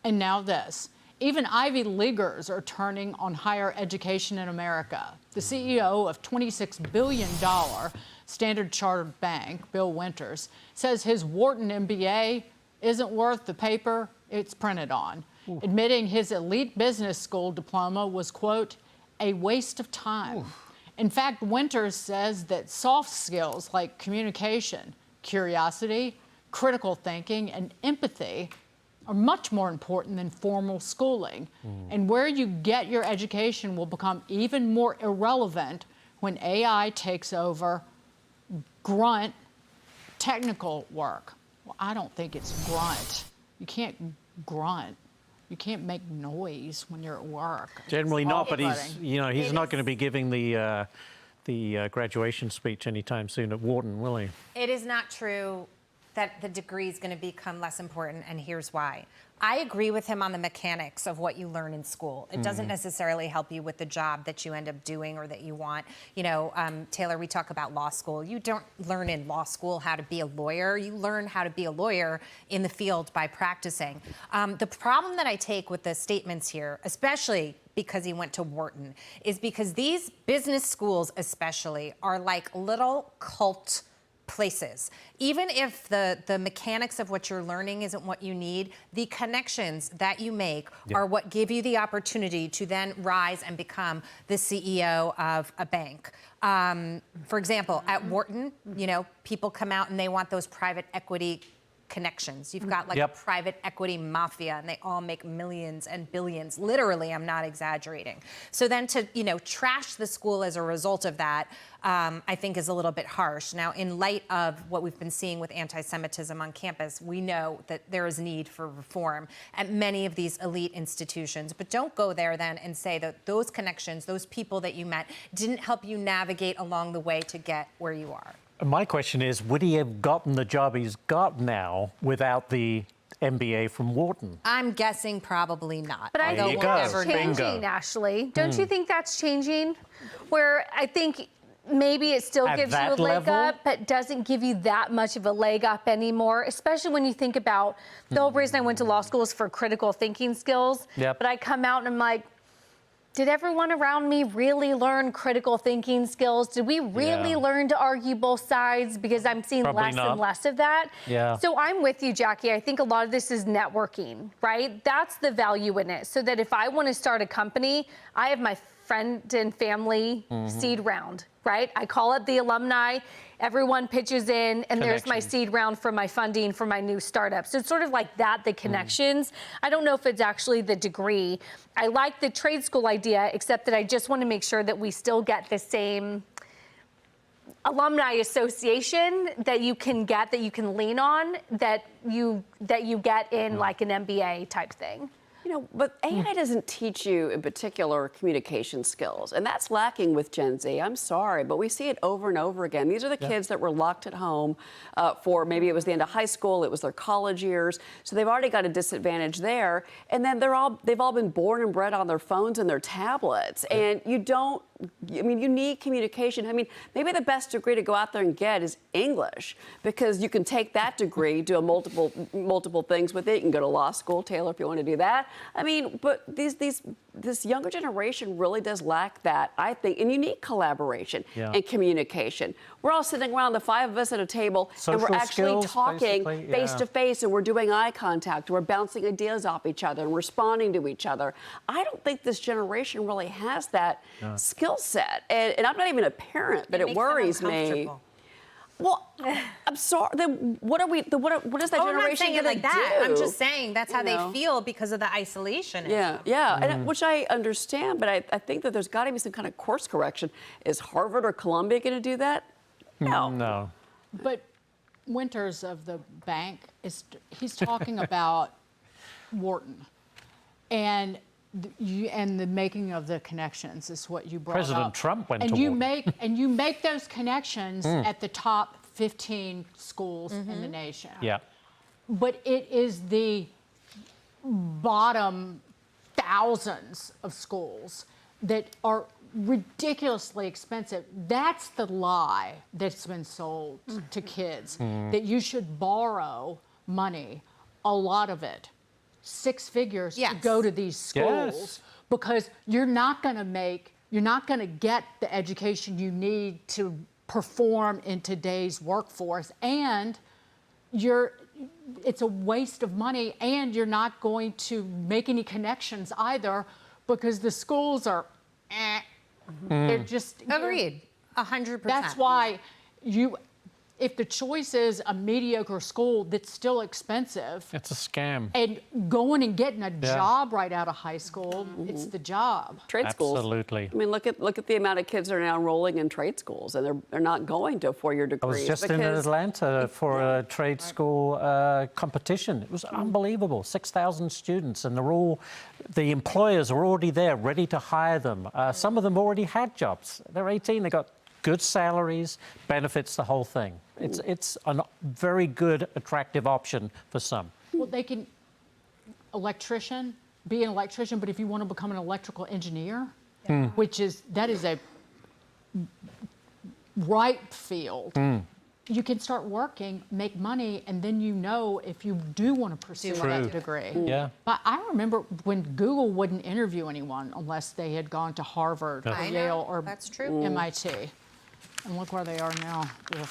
And now this. Even Ivy Leaguers are turning on higher education in America. The CEO of $26 billion Standard Chartered Bank, Bill Winters, says his Wharton MBA isn't worth the paper it's printed on, admitting his elite business school diploma was, quote, a waste of time. In fact, Winters says that soft skills like communication, curiosity, critical thinking, and empathy are much more important than formal schooling. And where you get your education will become even more irrelevant when AI takes over grunt technical work. Well, I don't think it's grunt. You can't grunt. You can't make noise when you're at work. Generally not, but he's not going to be giving the graduation speech anytime soon at Wharton, will he? It is not true that the degree is going to become less important, and here's why. I agree with him on the mechanics of what you learn in school. It doesn't necessarily help you with the job that you end up doing or that you want. You know, Taylor, we talk about law school. You don't learn in law school how to be a lawyer. You learn how to be a lawyer in the field by practicing. The problem that I take with the statements here, especially because he went to Wharton, is because these business schools especially are like little cult places. Even if the mechanics of what you're learning isn't what you need, the connections that you make are what give you the opportunity to then rise and become the CEO of a bank. For example, at Wharton, you know, people come out and they want those private equity connections. You've got like a private equity mafia, and they all make millions and billions. Literally, I'm not exaggerating. So then to, you know, trash the school as a result of that, I think is a little bit harsh. Now, in light of what we've been seeing with anti-Semitism on campus, we know that there is need for reform at many of these elite institutions. But don't go there then and say that those connections, those people that you met, didn't help you navigate along the way to get where you are. My question is, would he have gotten the job he's got now without the MBA from Wharton? I'm guessing probably not. But I think that's changing, Ashley. Don't you think that's changing? Where I think maybe it still gives you a leg up, but doesn't give you that much of a leg up anymore, especially when you think about the whole reason I went to law school is for critical thinking skills. But I come out and I'm like, did everyone around me really learn critical thinking skills? Did we really learn to argue both sides? Because I'm seeing less and less of that. So I'm with you, Jackie. I think a lot of this is networking, right? That's the value in it. So that if I want to start a company, I have my friend and family seed round, right? I call it the alumni. Everyone pitches in, and there's my seed round for my funding for my new startup. So it's sort of like that, the connections. I don't know if it's actually the degree. I like the trade school idea, except that I just want to make sure that we still get the same alumni association that you can get, that you can lean on, that you get in like an MBA type thing. You know, but AI doesn't teach you, in particular, communication skills. And that's lacking with Gen Z. I'm sorry, but we see it over and over again. These are the kids that were locked at home for maybe it was the end of high school, it was their college years. So they've already got a disadvantage there. And then they've all been born and bred on their phones and their tablets. And you don't, I mean, you need communication. I mean, maybe the best degree to go out there and get is English, because you can take that degree, do multiple things with it. You can go to law school, Taylor, if you want to do that. I mean, but this younger generation really does lack that, I think, and you need collaboration and communication. We're all sitting around, the five of us at a table, and we're actually talking face to face, and we're doing eye contact, we're bouncing ideas off each other and responding to each other. I don't think this generation really has that skill set. And I'm not even a parent, but it worries me. Well, I'm sorry. Then what is that generation going to do? I'm just saying that's how they feel because of the isolation. And which I understand, but I think that there's got to be some kind of course correction. Is Harvard or Columbia going to do that? No. But Winters of the bank he's talking about Wharton, and the making of the connections is what you brought up. President Trump went to Wharton. And you make those connections at the top 15 schools in the nation. But it is the bottom thousands of schools that are ridiculously expensive. That's the lie that's been sold to kids, that you should borrow money, a lot of it, 6 figures to Yes. go to these schools Yes. because you're not going to get the education you need to perform in today's workforce, and it's a waste of money, and you're not going to make any connections either because the schools are they're just Agreed. 100%. That's why if the choice is a mediocre school that's still expensive, It's a scam. and going and getting a job right out of high school, it's the job. Trade schools. Absolutely. I mean, look at the amount of kids that are now enrolling in trade schools, and they're not going to a 4-year degree. I was just in Atlanta for a trade school competition. It was unbelievable. 6,000 students, and the employers are already there, ready to hire them. Some of them already had jobs. They're 18. They got good salaries, benefits, the whole thing. It's a very good, attractive option for some. Well, they can be an electrician, but if you want to become an electrical engineer, that is a ripe field. You can start working, make money, and then if you do want to pursue that degree. Yeah. But I remember when Google wouldn't interview anyone unless they had gone to Harvard or I know. Yale or That's true. MIT. And look where they are now. Ugh.